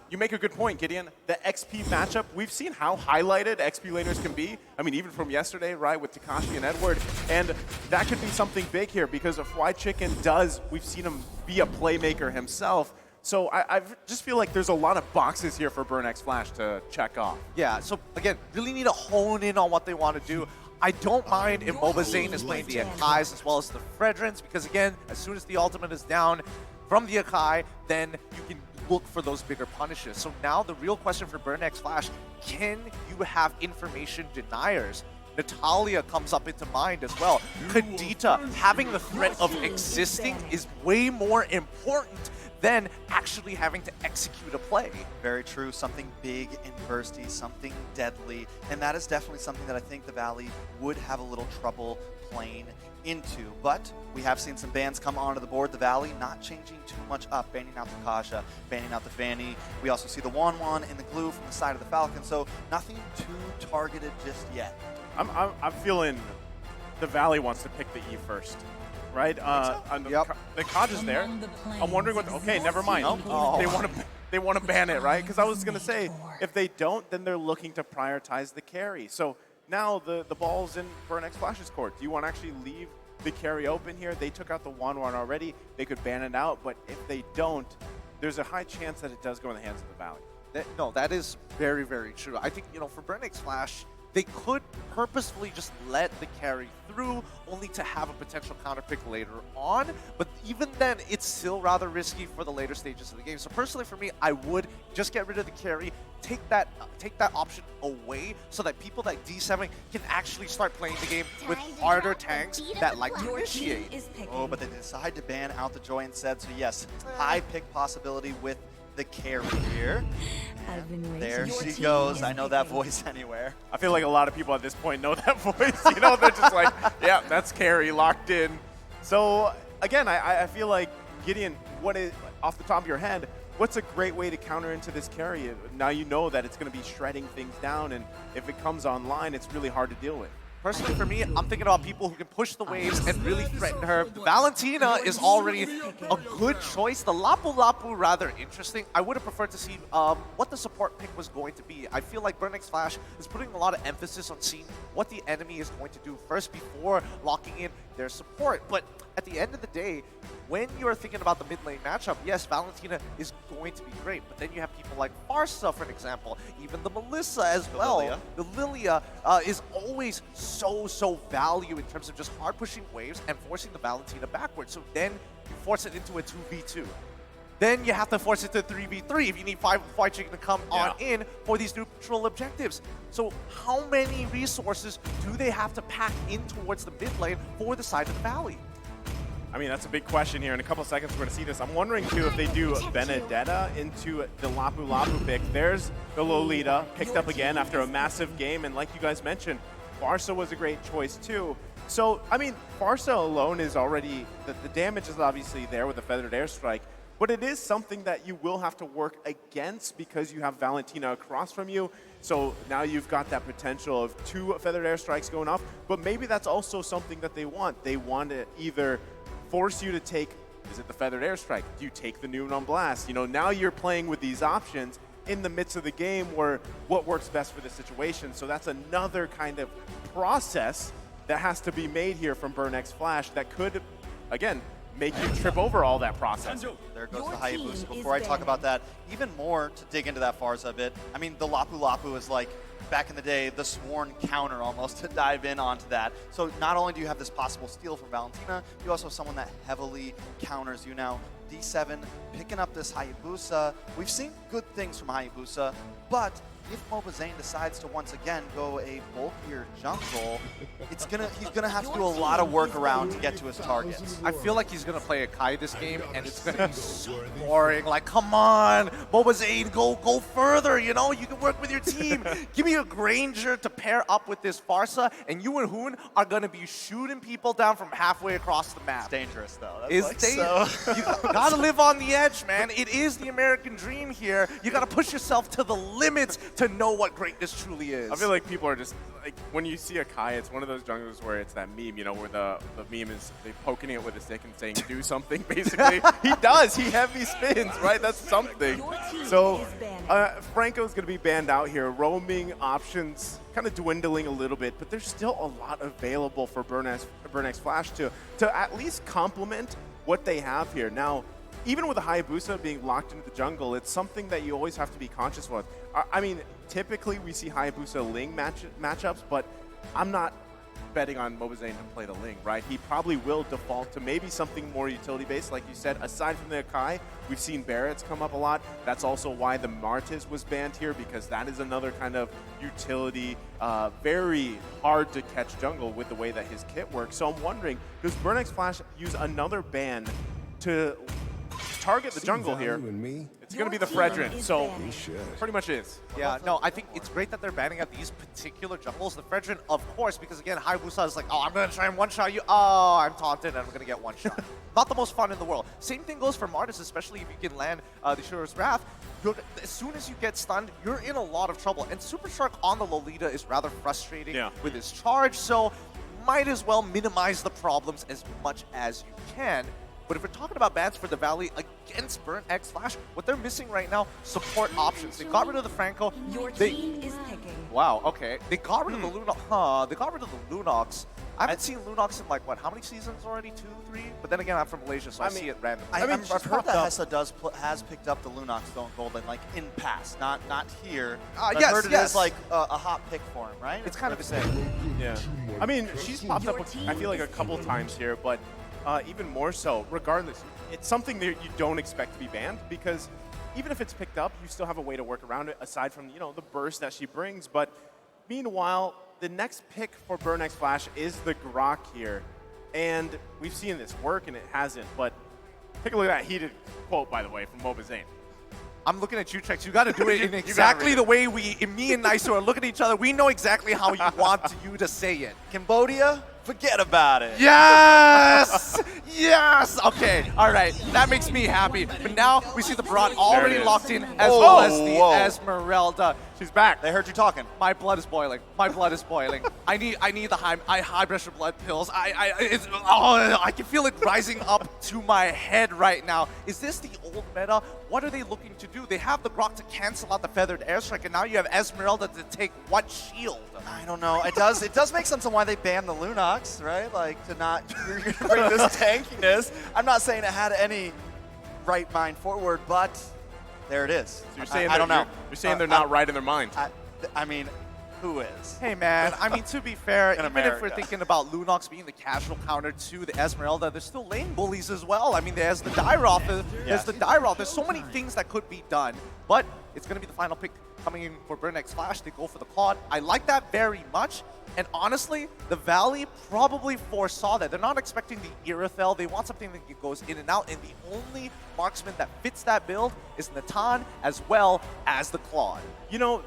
you make a good point, Gideon. The XP matchup, we've seen how highlighted XP laners can be. I mean, even from yesterday, right, with Takashi and Edward. And that could be something big here because of why Chicken does, we've seen him be a playmaker himself. So I just feel like there's a lot of boxes here for BurnX Flash to check off. Yeah, so again, really need to hone in on what they want to do. I don't mind if Mobazane is playing the Akais as well as the Fredrins, because again, as soon as the ultimate is down from the Akai, then you can look for those bigger punishes. So now the real question for BurnX Flash, can you have information deniers? Natalia comes up into mind as well. Kadita, having the threat of existing is way more important than actually having to execute a play. Very true. Something big and bursty, something deadly. And that is definitely something that I think the Valley would have a little trouble playing into. But we have seen some bans come onto the board. The Valley not changing too much up, banning out the Kasha, banning out the Fanny. We also see the Wan and the Glue from the side of the Falcon. So nothing too targeted just yet. I'm feeling the Valley wants to pick the E first. Right? Yep. The Kaj is there. I'm wondering what. Okay, never mind. Oh. They want to ban it, right? Because I was gonna say, if they don't, then they're looking to prioritize the carry. So now the ball's in BurnX Flash's court. Do you want to actually leave the carry open here? They took out the Wan already. They could ban it out, but if they don't, there's a high chance that it does go in the hands of the Valley. No, that is very, very true. I think, for BurnX Flash, they could purposefully just let the carry through, only to have a potential counter pick later on. But even then, it's still rather risky for the later stages of the game. So personally for me, I would just get rid of the carry, take that option away so that people like D7 can actually start playing the game with harder tanks that like to initiate. Oh, but they decide to ban out the Joy instead. So yes, high pick possibility with the carry here. There she goes. I know that voice anywhere. I feel like a lot of people at this point know that voice. They're just like, yeah, that's carry locked in. So again, I feel like Gideon, what is off the top of your head? What's a great way to counter into this carry? Now you know that it's going to be shredding things down, and if it comes online, it's really hard to deal with. Personally, for me, I'm thinking about people who can push the waves and really threaten her. Valentina is already a good choice. The Lapu Lapu, rather interesting. I would have preferred to see what the support pick was going to be. I feel like BurnX Flash is putting a lot of emphasis on seeing what the enemy is going to do first before locking in their support. But at the end of the day, when you're thinking about the mid lane matchup, yes, Valentina is going to be great, but then you have people like Pharsa, for an example, even the Melissa as well. The Lilia is always so value in terms of just hard pushing waves and forcing the Valentina backwards. So then you force it into a 2v2. Then you have to force it to 3v3 if you need 5 Chicken to come on in for these neutral objectives. So how many resources do they have to pack in towards the mid lane for the side of the Valley? I mean, that's a big question here. In a couple of seconds, we're going to see this. I'm wondering, too, if they do Benedetta into the Lapu Lapu pick. There's the Lolita, picked up again after a massive game. And like you guys mentioned, Pharsa was a great choice, too. So, I mean, Pharsa alone is already, the damage is obviously there with the Feathered Airstrike. But it is something that you will have to work against because you have Valentina across from you. So now you've got that potential of 2 Feathered Airstrikes going off. But maybe that's also something that they want. They want to either force you to take, is it the Feathered Airstrike? Do you take the Noon on Blast? Now you're playing with these options in the midst of the game where what works best for the situation. So that's another kind of process that has to be made here from BurnX Flash that could, again, make you trip over all that process. There goes the Hayabusa. Before I talk about that, even more to dig into that Pharsa a bit, I mean, the Lapu Lapu is like, back in the day, the sworn counter almost to dive in onto that. So not only do you have this possible steal from Valentina, you also have someone that heavily counters you now. D7 picking up this Hayabusa. We've seen good things from Hayabusa, but if Mobazane decides to once again go a bulkier jungle, he's gonna have to do a lot of work around to get to his targets. I feel like he's gonna play a Kai this game, and it's gonna be so boring. Like, come on, Mobazane, go further. You can work with your team. Give me a Granger to pair up with this Pharsa, and you and Hoon are gonna be shooting people down from halfway across the map. It's dangerous though. It's dangerous. You gotta live on the edge, man. It is the American dream here. You gotta push yourself to the limits to know what greatness truly is. I feel like people are just, like, when you see a Kai, it's one of those junglers where it's that meme, you know, where the meme is they poking it with a stick and saying, do something, basically. He does. He heavy spins, right? That's something. So Franco's going to be banned out here. Roaming options kind of dwindling a little bit, but there's still a lot available for Burnex Flash to at least complement what they have here. Now, even with a Hayabusa being locked into the jungle, it's something that you always have to be conscious of. I mean, typically we see Hayabusa Ling matchups, but I'm not betting on Mobazane to play the Ling, right? He probably will default to maybe something more utility-based, like you said. Aside from the Akai, we've seen Barrett's come up a lot. That's also why the Martis was banned here, because that is another kind of utility, very hard to catch jungle with the way that his kit works. So I'm wondering, does Burnex Flash use another ban to target the jungle here? It's going to be the Fredrin, so pretty much is. Yeah, no, I think it's great that they're banning out these particular jungles. The Fredrin, of course, because again, Hayabusa is like, oh, I'm going to try and one-shot you. Oh, I'm taunted and I'm going to get one shot. Not the most fun in the world. Same thing goes for Martis, especially if you can land the Shura's Wrath. As soon as you get stunned, you're in a lot of trouble. And Super Shark on the Lolita is rather frustrating with his charge, so might as well minimize the problems as much as you can. But if we're talking about bans for the Valley against Burnex Flash, what they're missing right now, support options. They got rid of the Franco. Your team is picking. Wow, okay. They got rid of the Lunox. They got rid of the Lunox. I haven't seen Lunox in like, what, how many seasons already? 2, 3? But then again, I'm from Malaysia, so I see it randomly. I've heard that Hessa has picked up the Lunox Stone Golden, like, in past, not here. I've heard it as, like, a hot pick for him, right? It's kind of the same. Yeah. I mean, she's popped up, I feel like, a couple times here, but even more so, regardless, it's something that you don't expect to be banned, because even if it's picked up, you still have a way to work around it, aside from, you know, the burst that she brings. But meanwhile, the next pick for Burnex Flash is the Grok here. And we've seen this work, and it hasn't. But take a look at that heated quote, by the way, from Mobazane. I'm looking at you, Trex. You got to do it in exactly the way me and Niso are looking at each other. We know exactly how you want you to say it. Cambodia? Forget about it. Yes! Yes! Okay, all right. That makes me happy. But now we see the Barat already locked in, as well as the Esmeralda. She's back. They heard you talking. My blood is boiling. My blood is boiling. I need the high pressure blood pills. I can feel it rising up to my head right now. Is this the old meta? What are they looking to do? They have the Grok to cancel out the feathered airstrike, and now you have Esmeralda to take what shield? I don't know. It does make sense on why they banned the Lunox, right? Like, to not you're gonna bring this tankiness. I'm not saying it had any right mind forward, but there it is. So you're saying I don't know. You're saying they're not right in their mind. I mean, who is? Hey man, I mean, to be fair, even America. if we're thinking about Lunox being the casual counter to the Esmeralda, there's still lane bullies as well. I mean, there's the Dairoth, there's so many things that could be done, but it's going to be the final pick coming in for Burnex Flash. They go for the Claude. I like that very much. And honestly, the Valley probably foresaw that. They're not expecting the Irithel. They want something that goes in and out. And the only marksman that fits that build is Natan, as well as the Claude. You know,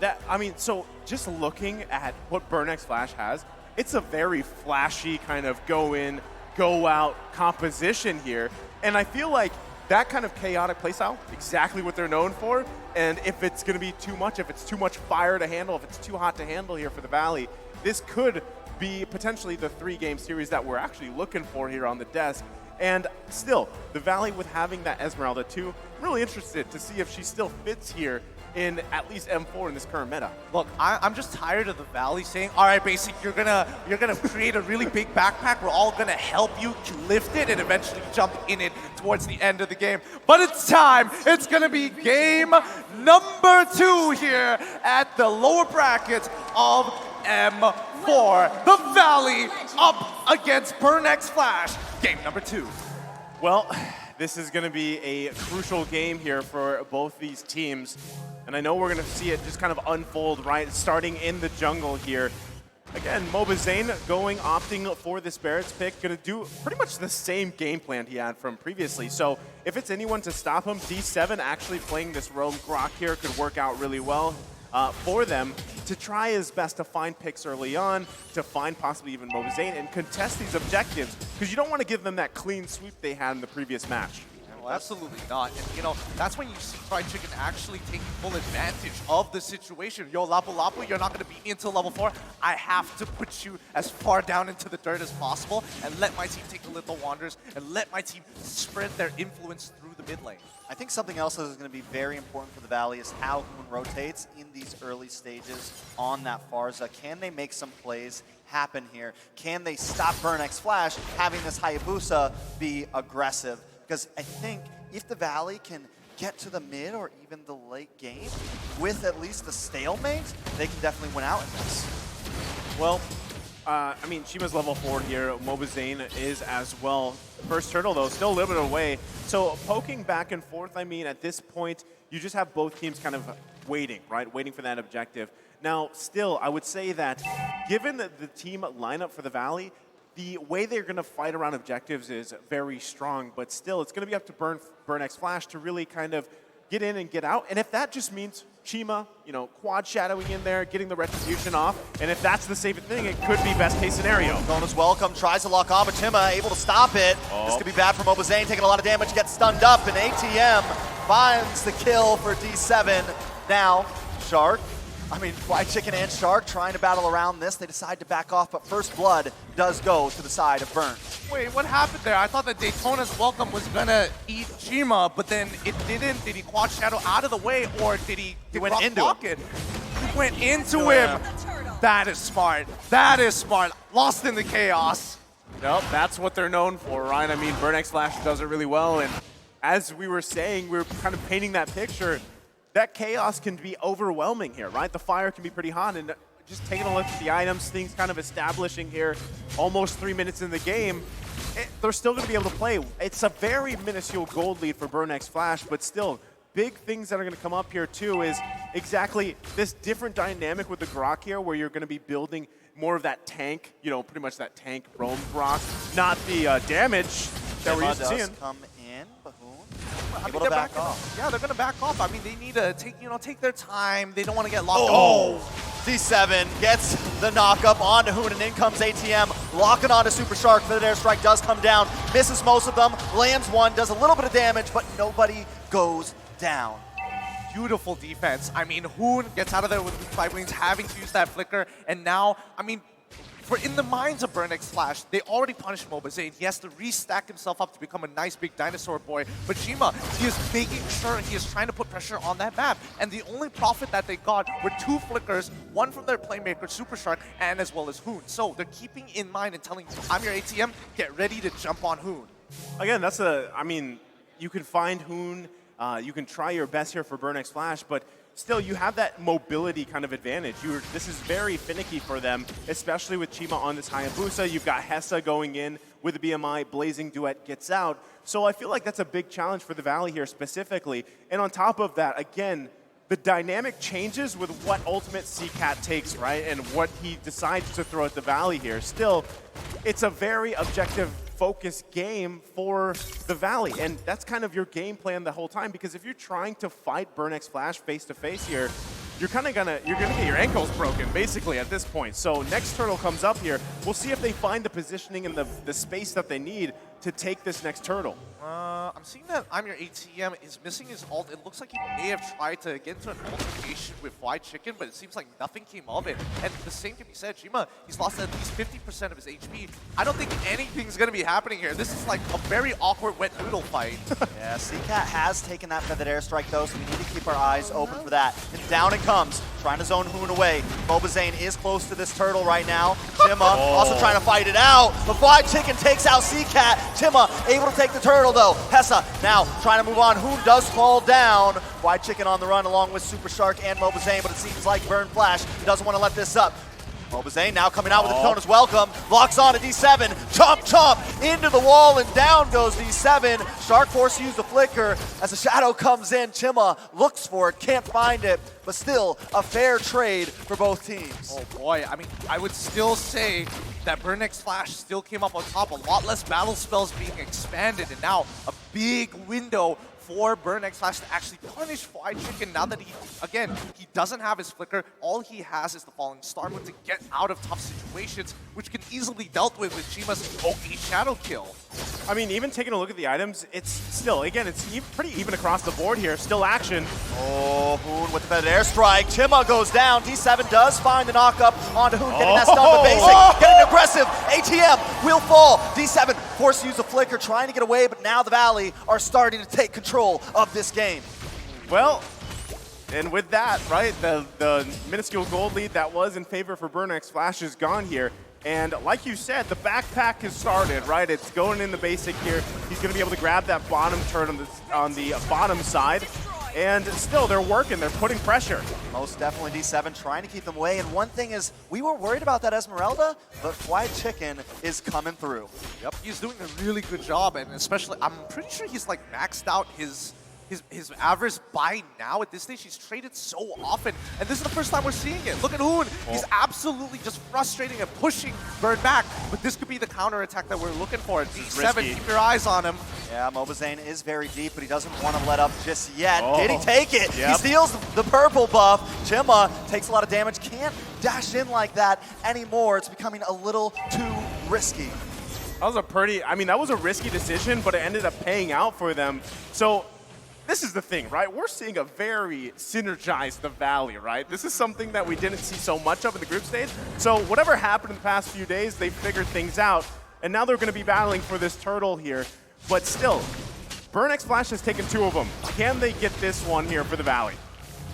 so just looking at what Burnex Flash has, it's a very flashy kind of go in, go out composition here. And I feel like that kind of chaotic playstyle, exactly what they're known for. And if it's going to be too much, if it's too much fire to handle, if it's too hot to handle here for the Valley, this could be potentially the 3-game series that we're actually looking for here on the desk. And still, the Valley with having that Esmeralda too, really interested to see if she still fits here in at least M4 in this current meta. Look, I'm just tired of the Valley saying, all right, Basic, you're gonna create a really big backpack. We're all gonna help you lift it and eventually jump in it towards the end of the game. But it's time. It's gonna be game number 2 here at the lower bracket of M4. The Valley up against Burnex Flash. Game number 2. Well, this is going to be a crucial game here for both these teams. And I know we're going to see it just kind of unfold, right? Starting in the jungle here. Again, Mobazane opting for this Barrett's pick, going to do pretty much the same game plan he had from previously. So if it's anyone to stop him, D7 actually playing this roam Grok here could work out really well for them to try his best to find picks early on, to find possibly even Mobazane and contest these objectives, because you don't want to give them that clean sweep they had in the previous match. Well, No, absolutely not. And you know, that's when you see Fried Chicken actually taking full advantage of the situation. Yo, Lapu Lapu, you're not going to beat me until level 4. I have to put you as far down into the dirt as possible and let my team take the Little Wanderers and let my team spread their influence through the mid lane. I think something else that is going to be very important for the Valley is how Hoon rotates in these early stages on that Pharsa. Can they make some plays happen here? Can they stop Burnx Flash having this Hayabusa be aggressive? Because I think if the Valley can get to the mid or even the late game with at least the stalemate, they can definitely win out in this. Well, I mean, Shima's level 4 here. Mobazane is as well. First turtle, though, still a little bit away. So poking back and forth, I mean, at this point, you just have both teams kind of waiting, right? Waiting for that objective. Now, still, I would say that given the team lineup for the Valley, the way they're going to fight around objectives is very strong, but still, it's going to be up to Burnx Flash to really kind of get in and get out. And if that just means Chima, you know, quad shadowing in there, getting the retribution off, and if that's the safest thing, it could be best case scenario. Bonus welcome, tries to lock on, but Chima able to stop it. This could be bad for Mobazane, taking a lot of damage, gets stunned up, and ATM finds the kill for D7. Now, Shark, Fried Chicken and Shark trying to battle around this. They decide to back off, but first blood does go to the side of Burn. Wait, what happened there? I thought that Daytona's welcome was gonna eat Chima, but then it didn't. Did he quad shadow out of the way, or did he went into him? He went into him. That is smart. That is smart. Lost in the chaos. Nope, that's what they're known for, right? I mean, Burnx Flash does it really well, and as we were saying, we were kind of painting that picture. That chaos can be overwhelming here, right? The fire can be pretty hot, and just taking a look at the items, things kind of establishing here, almost 3 minutes in the game, they're still going to be able to play. It's a very minuscule gold lead for Burnx Flash, but still, big things that are going to come up here too is exactly this different dynamic with the Grok here, where you're going to be building more of that tank, you know, pretty much that tank roam Grok, not the damage that we're used to seeing. Come in, Bahoon. Able to back off. Yeah, they're gonna back off. I mean, they need to take their time. They don't want to get locked. Oh, D7 gets the knockup onto Hoon, and in comes ATM, locking onto Super Shark. The airstrike does come down, misses most of them, lands one, does a little bit of damage, but nobody goes down. Beautiful defense. I mean, Hoon gets out of there with 5 wings, having to use that flicker, and now, I mean, for in the minds of Burnx Flash, they already punished Mobazane. He has to restack himself up to become a nice big dinosaur boy. But Chima, he is making sure he is trying to put pressure on that map. And the only profit that they got were 2 flickers, one from their playmaker, Super Shark, and as well as Hoon. So they're keeping in mind and telling I'm your ATM, get ready to jump on Hoon. Again, I mean, you can find Hoon, you can try your best here for Burnx Flash, but still, you have that mobility kind of advantage. This is very finicky for them, especially with Chima on this Hayabusa. You've got Hessa going in with the BMI, Blazing Duet gets out. So I feel like that's a big challenge for the Valley here specifically. And on top of that, again, the dynamic changes with what ultimate CCAT takes, right? And what he decides to throw at the Valley here. Still, it's a very objective focused game for the Valley, and that's kind of your game plan the whole time, because if you're trying to fight Burnx Flash face to face here, you're gonna get your ankles broken basically at this point. So next turtle comes up here. We'll see if they find the positioning and the space that they need to take this next turtle. I'm seeing that I'm your ATM is missing his ult. It looks like he may have tried to get into an altercation with Fried Chicken, but it seems like nothing came of it. And the same can be said. Chima, he's lost at least 50% of his HP. I don't think anything's going to be happening here. This is like a very awkward wet noodle fight. Yeah, CCAT has taken that feathered airstrike though, so we need to keep our eyes open for that. And down it comes, trying to zone Hoon away. Mobazane is close to this turtle right now. Chima also trying to fight it out, but Fried Chicken takes out CCAT. Chima able to take the turtle though. Hessa now trying to move on. Hoon does fall down. Fried Chicken on the run along with Super Shark and Mobazane, but it seems like Burn Flash doesn't want to let this up. Mobazane now coming out with the Daytona's welcome. Locks on to D7. Chomp, chomp into the wall, and down goes D7. Shark Force used the flicker. As the shadow comes in, Chima looks for it, can't find it, but still a fair trade for both teams. Oh boy, I mean, I would still say that Burnx Flash still came up on top. A lot less battle spells being expanded, and now a big window for Burn X Flash to actually punish Fried Chicken now that he doesn't have his flicker. All he has is the Falling Star Moon to get out of tough situations, which can easily be dealt with Chima's OK Shadow kill. I mean, even taking a look at the items, it's still, again, it's pretty even across the board here. Still action. Oh, Hoon with the better airstrike. Chima goes down. D7 does find the knockup onto Hoon, getting that stun, but Basic getting aggressive. ATM will fall. D7 forced to use a flicker, trying to get away, but now the Valley are starting to take control of this game. Well, and with that, right, the minuscule gold lead that was in favor for Burn X Flash is gone here. And like you said, the backpack has started, right? It's going in the Basic here. He's going to be able to grab that bottom turn on the bottom side. And still, they're working. They're putting pressure. Most definitely D7 trying to keep them away. And one thing is, we were worried about that Esmeralda, but Fried Chicken is coming through. Yep, he's doing a really good job, and especially, I'm pretty sure he's like maxed out his average by now. At this stage, he's traded so often, and this is the first time we're seeing it. Look at Hoon. He's absolutely just frustrating and pushing Burn back, but this could be the counter attack that we're looking for. D7, keep your eyes on him. Yeah, Mobazane is very deep, but he doesn't want to let up just yet. Did he Oh. take it? Yep. He steals the purple buff. Chima takes a lot of damage, can't dash in like that anymore. It's becoming a little too risky. That was that was a risky decision, but it ended up paying out for them. So this is the thing, right? We're seeing a very synergized the Valley, right? This is something that we didn't see so much of in the group stage. So whatever happened in the past few days, they figured things out, and now they're going to be battling for this turtle here. But still, Burn X Flash has taken 2 of them. Can they get this one here for the Valley?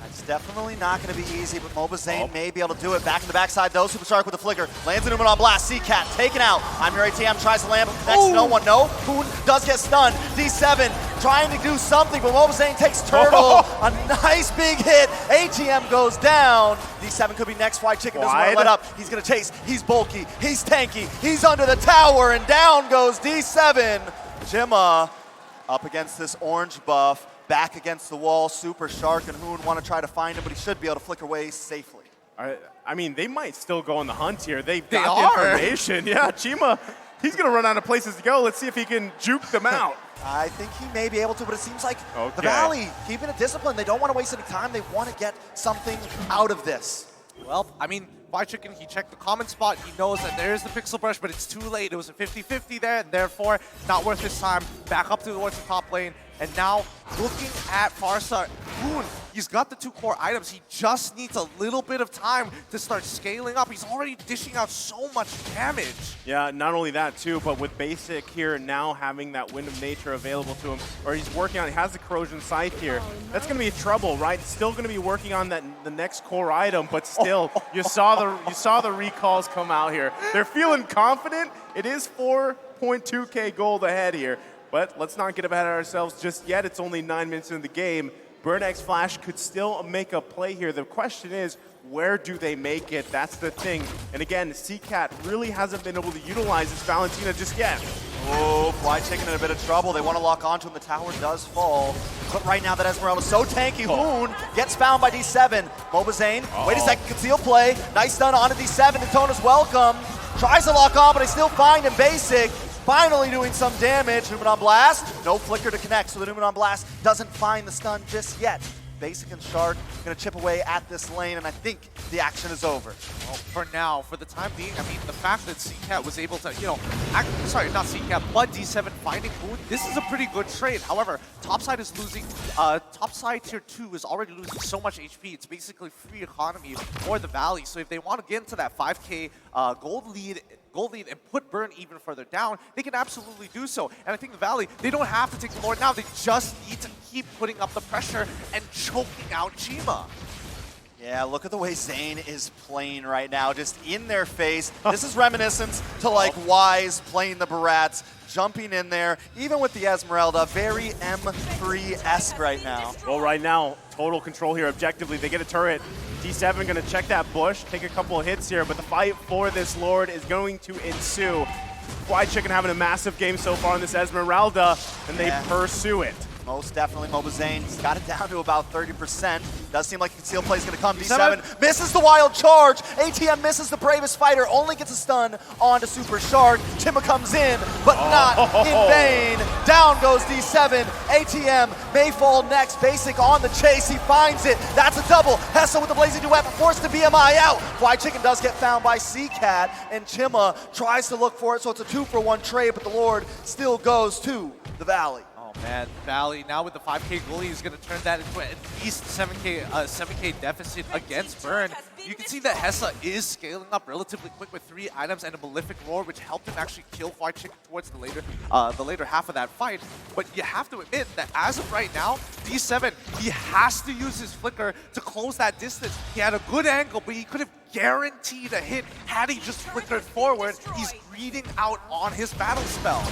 It's definitely not going to be easy, but Mobazane may be able to do it. Back in the backside, though. Super Shark with the flicker. Lands an Uman on blast. Cat taken out. I'm your ATM. Tries to land, but connects no one. No. Hoon does get stunned. D7 trying to do something, but Mobazane takes Turtle. A nice big hit. ATM goes down. D7 could be next. Fried Chicken doesn't want to let up. He's going to chase. He's bulky. He's tanky. He's under the tower, and down goes D7. Chima up against this orange buff. Back against the wall, Super Shark and Hoon want to try to find him, but he should be able to flicker away safely. I mean, they might still go on the hunt here. They've They got the are. information. Yeah, Chima, he's going to run out of places to go. Let's see if he can juke them out. I think he may be able to, but it seems like the Okay. Valley keeping it disciplined. They don't want to waste any time. They want to get something out of this. Well, I mean, Fried Chicken, he checked the common spot. He knows that there's the Pixel Brush, but it's too late. It was a 50-50 there, and therefore, not worth his time. Back up towards the top lane. And now, looking at Pharsa, Hoon, he's got the 2 core items. He just needs a little bit of time to start scaling up. He's already dishing out so much damage. Yeah, not only that too, but with Basic here now having that Wind of Nature available to him, or he's working on, he has the Corrosion Scythe here. That's going to be trouble, right? Still going to be working on the next core item, but still, you saw the recalls come out here. They're feeling confident. It is 4.2k gold ahead here. But let's not get ahead of ourselves just yet. It's only 9 minutes in the game. Burn X Flash could still make a play here. The question is, where do they make it? That's the thing. And again, Cat really hasn't been able to utilize this Valentina just yet. Oh, Fried Chicken in a bit of trouble. They want to lock onto him. The tower does fall. But right now that Esmeralda is so tanky, Hoon gets found by D7. Mobazane, wait a second, conceal play. Nice stun onto D7. Daytona's welcome. Tries to lock on, but they still find him. Basic. Finally doing some damage. Numen on Blast. No flicker to connect, so the Numen on Blast doesn't find the stun just yet. Basic and Shark going to chip away at this lane, and I think the action is over. Well, for now, for the time being, I mean, the fact that Cat was able to, sorry, not Cat, but D7 finding Hoon, this is a pretty good trade. However, topside is losing, topside tier 2 is already losing so much HP. It's basically free economy for the Valley. So if they want to get into that 5k gold lead and put Burn even further down, they can absolutely do so. And I think the Valley, they don't have to take the Lord now. They just need to keep putting up the pressure and choking out Chima. Yeah, look at the way Zane is playing right now, just in their face. This is reminiscent to like Wise playing the Barats, jumping in there, even with the Esmeralda, very M3-esque right now. Well, right now, total control here. Objectively, they get a turret. D7 going to check that bush, take a couple of hits here, but the fight for this Lord is going to ensue. Fried Chicken having a massive game so far on this Esmeralda, and they pursue it. Most definitely. Mobizane's got it down to about 30%. Does seem like a conceal play is going to come. D7 misses the wild charge. ATM misses the bravest fighter. Only gets a stun onto Super Shark. Chima comes in, but not in vain. Down goes D7. ATM may fall next. Basic on the chase. He finds it. That's a double. Hessa with the blazing duet, but forced to BMI out. Fly Chicken does get found by CCat, and Chima tries to look for it, so it's a 2-for-1 trade, but the Lord still goes to the Valley. Oh man, Valley now with the 5K goalie is going to turn that into at least 7K deficit against Burn. You can see that Hessa is scaling up relatively quick with 3 items and a Malefic Roar, which helped him actually kill Fly Chicken towards the later half of that fight. But you have to admit that as of right now, D7, he has to use his Flicker to close that distance. He had a good angle, but he could have guaranteed a hit had he just flickered forward. He's greeding out on his battle spell.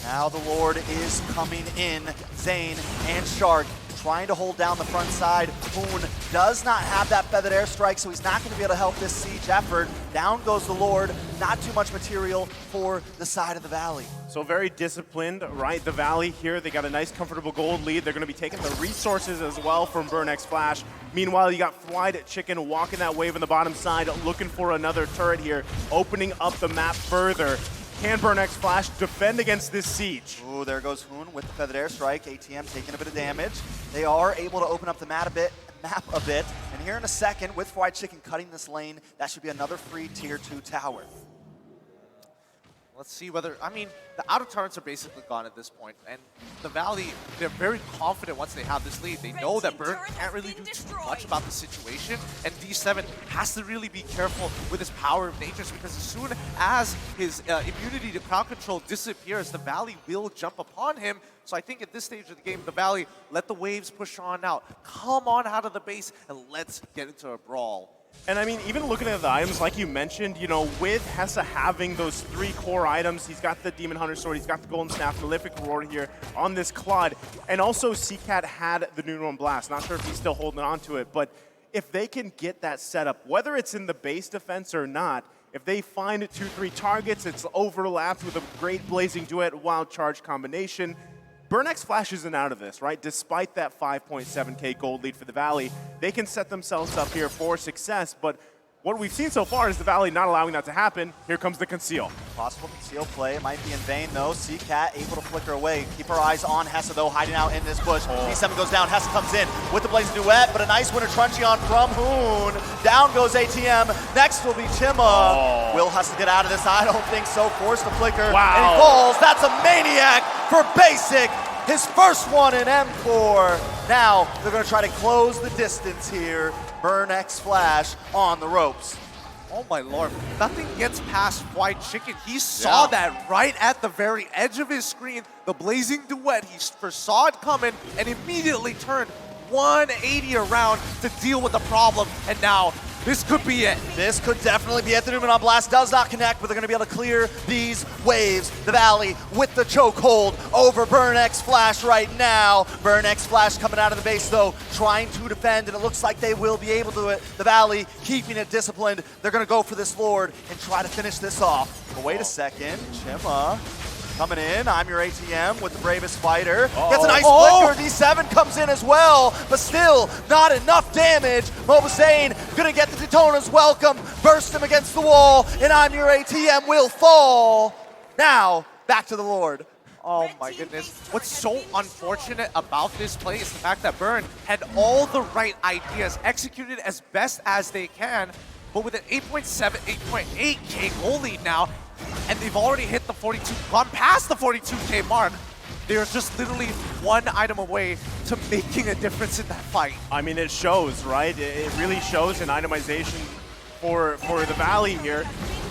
Now the Lord is coming in. Zane and Shark trying to hold down the front side. Hoon does not have that feathered airstrike, so he's not going to be able to help this siege effort. Down goes the Lord. Not too much material for the side of the Valley. So very disciplined, right? The Valley here, they got a nice, comfortable gold lead. They're going to be taking the resources as well from Burnex Flash. Meanwhile, you got Flied Chicken walking that wave on the bottom side, looking for another turret here, opening up the map further. Can Burnex Flash defend against this siege? Ooh, there goes Hoon with the feathered airstrike. ATM taking a bit of damage. They are able to open up the map a bit. And here in a second, with Fried Chicken cutting this lane, that should be another free tier 2 tower. Let's see whether, I mean, the outer turrets are basically gone at this point, and the Valley, they're very confident once they have this lead. They know that Burn can't really do too much about the situation, and D7 has to really be careful with his power of natures, because as soon as his immunity to crowd control disappears, the Valley will jump upon him. So I think at this stage of the game, the Valley, let the waves push on out. Come on out of the base, and let's get into a brawl. And I mean, even looking at the items, like you mentioned, you know, with Hessa having those 3 core items, he's got the Demon Hunter Sword, he's got the Golden Staff, Malefic Roar here on this Claude, and also CCat had the Neuron Blast. Not sure if he's still holding on to it, but if they can get that set up, whether it's in the base defense or not, if they find 2-3 targets, it's overlapped with a great Blazing Duet Wild Charge combination. Burnex Flash isn't out of this, right? Despite that 5.7K gold lead for the Valley, they can set themselves up here for success, but what we've seen so far is the Valley not allowing that to happen. Here comes the conceal. Possible conceal play. It might be in vain, though. CCat able to flicker away. Keep our eyes on Hessa, though, hiding out in this bush. D7 goes down. Hessa comes in with the Blazing Duet, but a nice Winter Truncheon from Hoon. Down goes ATM. Next will be Chima. Will Hessa get out of this? I don't think so. Forced to flicker. Wow. And he falls. That's a maniac for Basic. His first one in M4. Now they're going to try to close the distance here. Burnex Flash on the ropes. Oh my lord, nothing gets past White Chicken. He saw that right at the very edge of his screen, the Blazing Duet. He foresaw it coming and immediately turned 180 around to deal with the problem, and now this could be it. This could definitely be it. The Numenon Blast does not connect, but they're going to be able to clear these waves. The Valley with the chokehold over Burnex Flash right now. Burnex Flash coming out of the base, though, trying to defend, and it looks like they will be able to do it. The Valley keeping it disciplined. They're going to go for this Lord and try to finish this off. But wait a second. Chima coming in. I'm your ATM with the bravest fighter. Gets a nice flicker. D7 comes in as well, but still not enough damage. Mobazane gonna get the Daytona's welcome. Burst him against the wall, and I'm your ATM will fall. Now, back to the Lord. Oh my goodness. What's so unfortunate about this play is the fact that Burn had all the right ideas, executed as best as they can, but with an 8.7, 8.8K goal lead now, and they've already hit the 42, gone past the 42K mark. They're just literally one item away to making a difference in that fight. I mean, it shows, right? It really shows in itemization for the Valley here,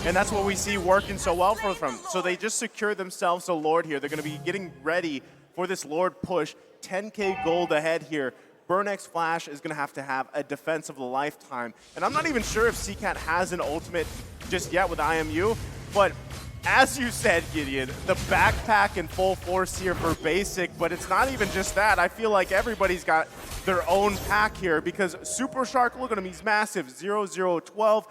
and that's what we see working so well for them. So they just secure themselves a Lord here. They're going to be getting ready for this Lord push. 10K gold ahead here. Burnex Flash is going to have a defense of a lifetime. And I'm not even sure if CCat has an ultimate just yet with IMU, but as you said, Gideon, the backpack in full force here for Basic, but it's not even just that. I feel like everybody's got their own pack here because Super Shark, look at him, he's massive. 0-0-12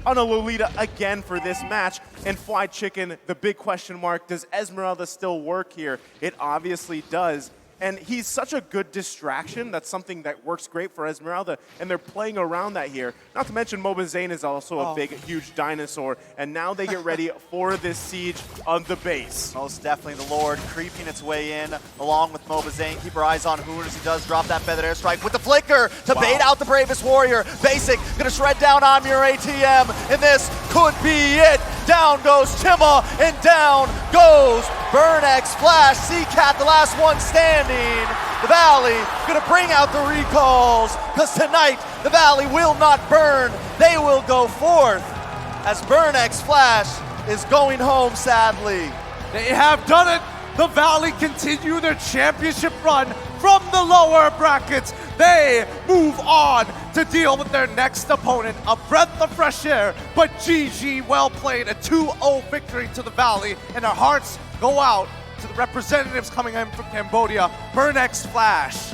on a Lolita again for this match. And Fly Chicken, the big question mark, does Esmeralda still work here? It obviously does. And he's such a good distraction. That's something that works great for Esmeralda, and they're playing around that here. Not to mention Mobazane is also a big, huge dinosaur, and now they get ready for this siege on the base. Most definitely the Lord creeping its way in along with Mobazane. Keep our eyes on Hooners. He does drop that feathered airstrike with the flicker to bait out the Bravest Warrior. Basic gonna shred down Amir ATM, and this could be it. Down goes Chima, and down goes Burnex Flash. C-Cat, the last one standing. The Valley gonna bring out the recalls, because tonight the Valley will not burn. They will go forth as Burnex Flash is going home, sadly. They have done it. The Valley continue their championship run from the lower brackets. They move on to deal with their next opponent. A breath of fresh air, but GG, well played. A 2-0 victory to the Valley, and our hearts go out to the representatives coming in from Cambodia, Burnex Flash.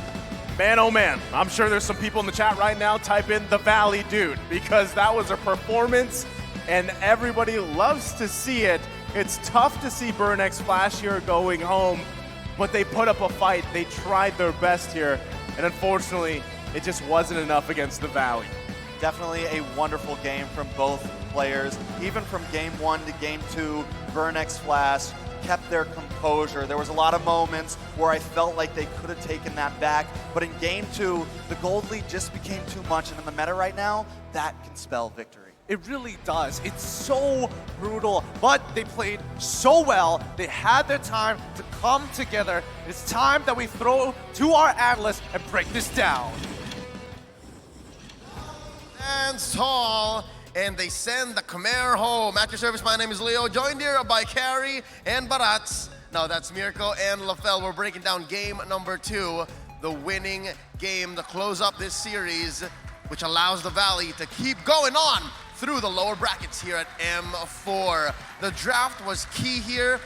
Man, oh man, I'm sure there's some people in the chat right now type in the Valley dude, because that was a performance and everybody loves to see it. It's tough to see Burnex Flash here going home, but they put up a fight. They tried their best here, and unfortunately, it just wasn't enough against the Valley. Definitely a wonderful game from both players. Even from game 1 to game 2, Burnex Flash kept their composure. There was a lot of moments where I felt like they could have taken that back, but in game 2, the gold lead just became too much, and in the meta right now, that can spell victory. It really does. It's so brutal, but they played so well. They had their time to come together. It's time that we throw to our Atlas and break this down. Stands tall, and they send the Khmer home. At your service, my name is Leo, joined here by Carrie and Barats. Now that's Mirko and LaFell. We're breaking down game number 2, the winning game to close up this series, which allows the Valley to keep going on through the lower brackets here at M4. The draft was key here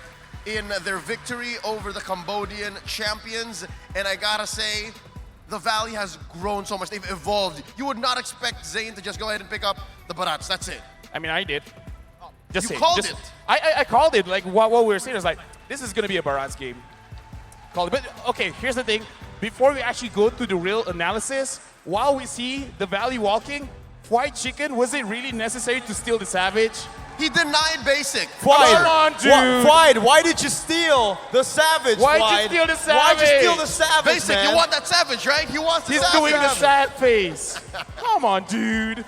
in their victory over the Cambodian champions, and I gotta say, the Valley has grown so much. They've evolved. You would not expect Zayn to just go ahead and pick up the Barats. That's it. I mean, I did. You called it. I called it. Like, what we were saying was like, this is going to be a Barats game. Called it. But, okay, here's the thing. Before we actually go to the real analysis, while we see the Valley walking, White Chicken, was it really necessary to steal the Savage? He denied basic. Come on, dude. Fwide, why did you steal the Savage, Why'd Fwide? you steal the Why'd you Savage? steal the Savage, Basic, man? you want that Savage, right? He wants the He's Savage. doing the sad face. Come on, dude.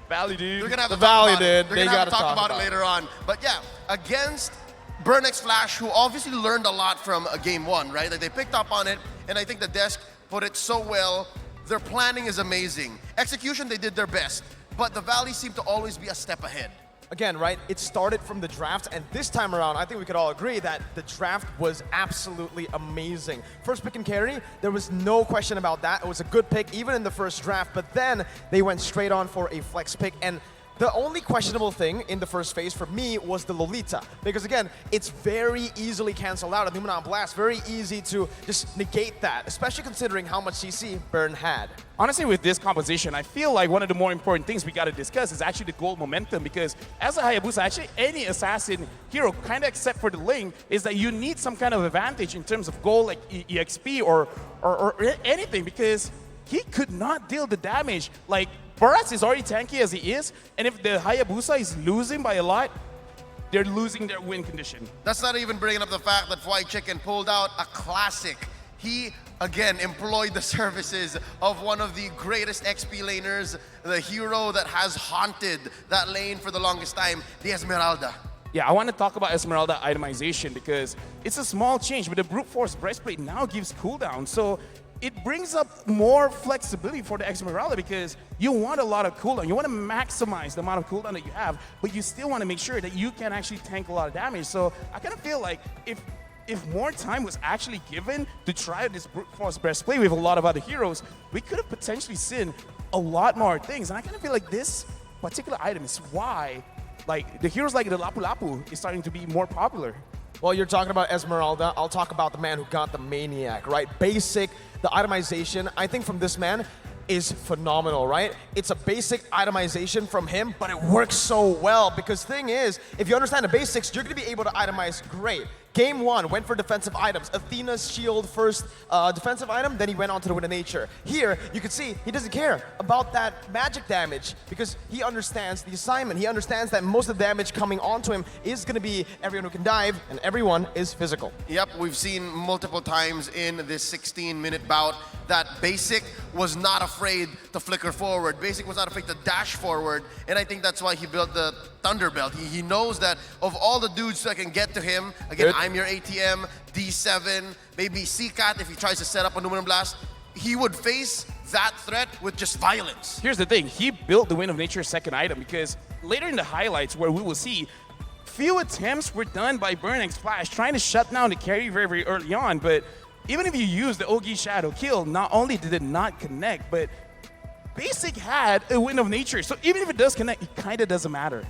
Valley, dude. We're gonna have to The Valley talk about it. did. We're They gonna have to gotta talk talk about it about it. later on. But yeah, against Burnex Flash, who obviously learned a lot from game 1, right? Like they picked up on it, and I think the desk put it so well. Their planning is amazing. Execution, they did their best. But the Valley seemed to always be a step ahead. Again, right, it started from the draft, and this time around, I think we could all agree that the draft was absolutely amazing. First pick and carry, there was no question about that. It was a good pick, even in the first draft, but then they went straight on for a flex pick, and the only questionable thing in the first phase for me was the Lolita, because again, it's very easily canceled out. A Numenon Blast, very easy to just negate that, especially considering how much CC Burn had. Honestly, with this composition, I feel like one of the more important things we got to discuss is actually the gold momentum, because as a Hayabusa, actually any assassin hero, kind of except for the Ling, is that you need some kind of advantage in terms of gold, like EXP or anything, because he could not deal the damage. Like, Barats is already tanky as he is, and if the Hayabusa is losing by a lot, they're losing their win condition. That's not even bringing up the fact that White Chicken pulled out a classic. He, again, employed the services of one of the greatest XP laners, the hero that has haunted that lane for the longest time, the Esmeralda. Yeah, I want to talk about Esmeralda itemization because it's a small change, but the Brute Force Breastplate now gives cooldown. So it brings up more flexibility for the Esmeralda because you want a lot of cooldown. You want to maximize the amount of cooldown that you have, but you still want to make sure that you can actually tank a lot of damage. So I kind of feel like if more time was actually given to try this Brute Force Breastplate with a lot of other heroes, we could have potentially seen a lot more things. And I kind of feel like this particular item is why like the heroes like the Lapu Lapu is starting to be more popular. Well, you're talking about Esmeralda. I'll talk about the man who got the Maniac, right? Basic, the itemization, I think from this man is phenomenal, right? It's a basic itemization from him, but it works so well because thing is, if you understand the basics, you're gonna be able to itemize great. Game 1 went for defensive items. Athena's shield first defensive item, then he went on to the Wind of Nature. Here, you can see he doesn't care about that magic damage because he understands the assignment. He understands that most of the damage coming onto him is going to be everyone who can dive, and everyone is physical. Yep, we've seen multiple times in this 16-minute bout that Basic was not afraid to flicker forward. Basic was not afraid to dash forward, and I think that's why he built the Thunder Belt. He knows that of all the dudes that can get to him, again, I'm your ATM, D7, maybe CCAT if he tries to set up a Aluminum Blast, he would face that threat with just violence. Here's the thing, he built the Wind of Nature second item because later in the highlights where we will see few attempts were done by Burning Splash trying to shut down the carry very, very early on, but even if you use the Ogi Shadow kill, not only did it not connect, but Basic had a Wind of Nature, so even if it does connect, it kind of doesn't matter.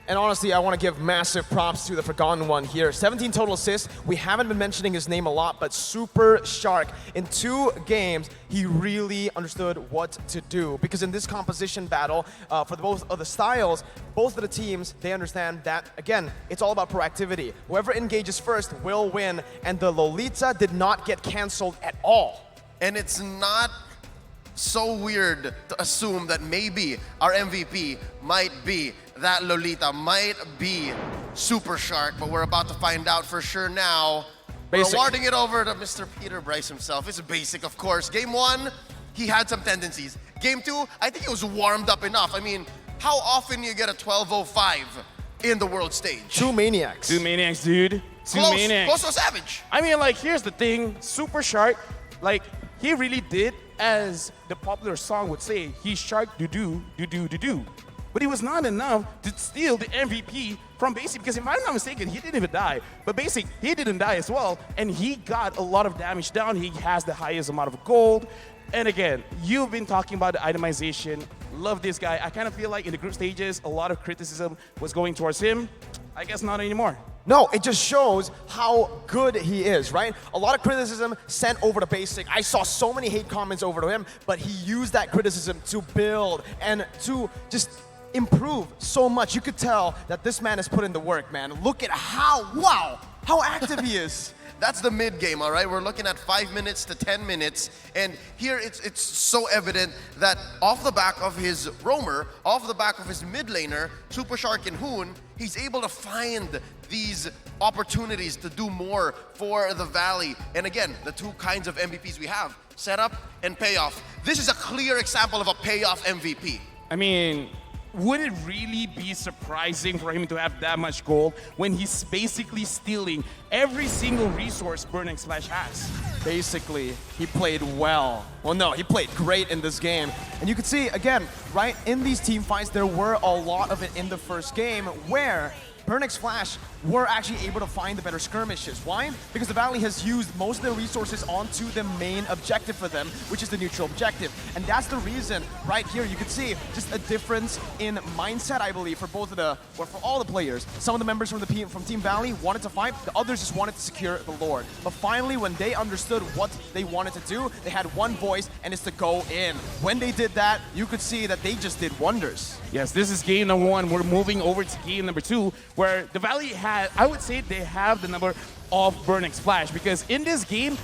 And honestly, I want to give massive props to the Forgotten One here. 17 total assists. We haven't been mentioning his name a lot, but Super Shark. In 2 games, he really understood what to do. Because in this composition battle, for both of the styles, both of the teams, they understand that, again, it's all about proactivity. Whoever engages first will win, and the Lolita did not get canceled at all. And it's not so weird to assume that maybe our MVP might be that Lolita, might be Super Shark, but we're about to find out for sure now. Basic. We're awarding it over to Mr. Peter Bryce himself. It's Basic, of course. Game 1, he had some tendencies. Game 2, I think it was warmed up enough. I mean, how often you get a 12:05 in the world stage? 2 Maniacs. 2 Maniacs, dude. 2 Maniacs. Close to a Savage. I mean, like, here's the thing. Super Shark, like, he really did, as the popular song would say, he shark do-do, do-do, do-do. But it was not enough to steal the MVP from Basic, because if I'm not mistaken, he didn't even die. But Basic, he didn't die as well, and he got a lot of damage down. He has the highest amount of gold. And again, you've been talking about the itemization. Love this guy. I kind of feel like in the group stages, a lot of criticism was going towards him. I guess not anymore. No, it just shows how good he is, right? A lot of criticism sent over to Basic. I saw so many hate comments over to him, but he used that criticism to build and to just improve so much. You could tell that this man has put in the work, man. Look at how active he is. That's the mid game, all right? We're looking at 5 minutes to 10 minutes, and here it's so evident that off the back of his roamer, off the back of his mid laner, Super Shark and Hoon, he's able to find these opportunities to do more for the Valley. And again, the 2 kinds of MVPs we have, setup and payoff. This is a clear example of a payoff MVP. I mean, would it really be surprising for him to have that much gold when he's basically stealing every single resource Burning Splash has? Basically, he played well. Well, no, he played great in this game. And you can see, again, right, in these team fights, there were a lot of it in the first game where Burning Splash were actually able to find the better skirmishes. Why? Because the Valley has used most of their resources onto the main objective for them, which is the neutral objective. And that's the reason, right here, you can see just a difference in mindset, I believe, for both of the, or for all the players. Some of the members from Team Valley wanted to fight, the others just wanted to secure the Lord. But finally, when they understood what they wanted to do, they had one voice, and it's to go in. When they did that, you could see that they just did wonders. Yes, this is game number 1. We're moving over to game number 2, where the Valley had, I would say they have the number of Burning Splash, because in this game,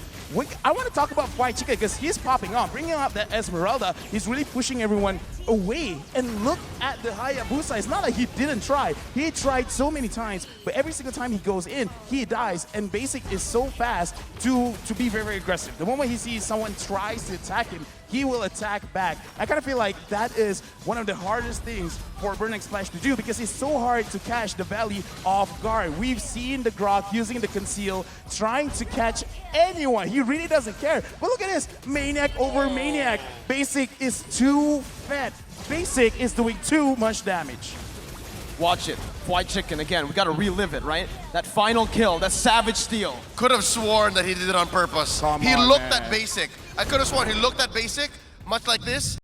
I want to talk about White Chica because he's popping on, bringing up that Esmeralda. He's really pushing everyone away. And look at the Hayabusa. It's not like he didn't try. He tried so many times, but every single time he goes in, he dies. And Basic is so fast to be very, very aggressive. The moment he sees someone tries to attack him, he will attack back. I kind of feel like that is one of the hardest things for Burning Splash to do because it's so hard to catch the Valley off guard. We've seen the Grok using the Conceal, trying to catch anyone. He really doesn't care. But look at this, Maniac over Maniac. Basic is too fat. Basic is doing too much damage. Watch it. White Chicken again. We got to relive it, right? That final kill, that savage steal. Could have sworn that he did it on purpose. Come He on, looked man. at Basic. I could have sworn he looked at Basic, much like this,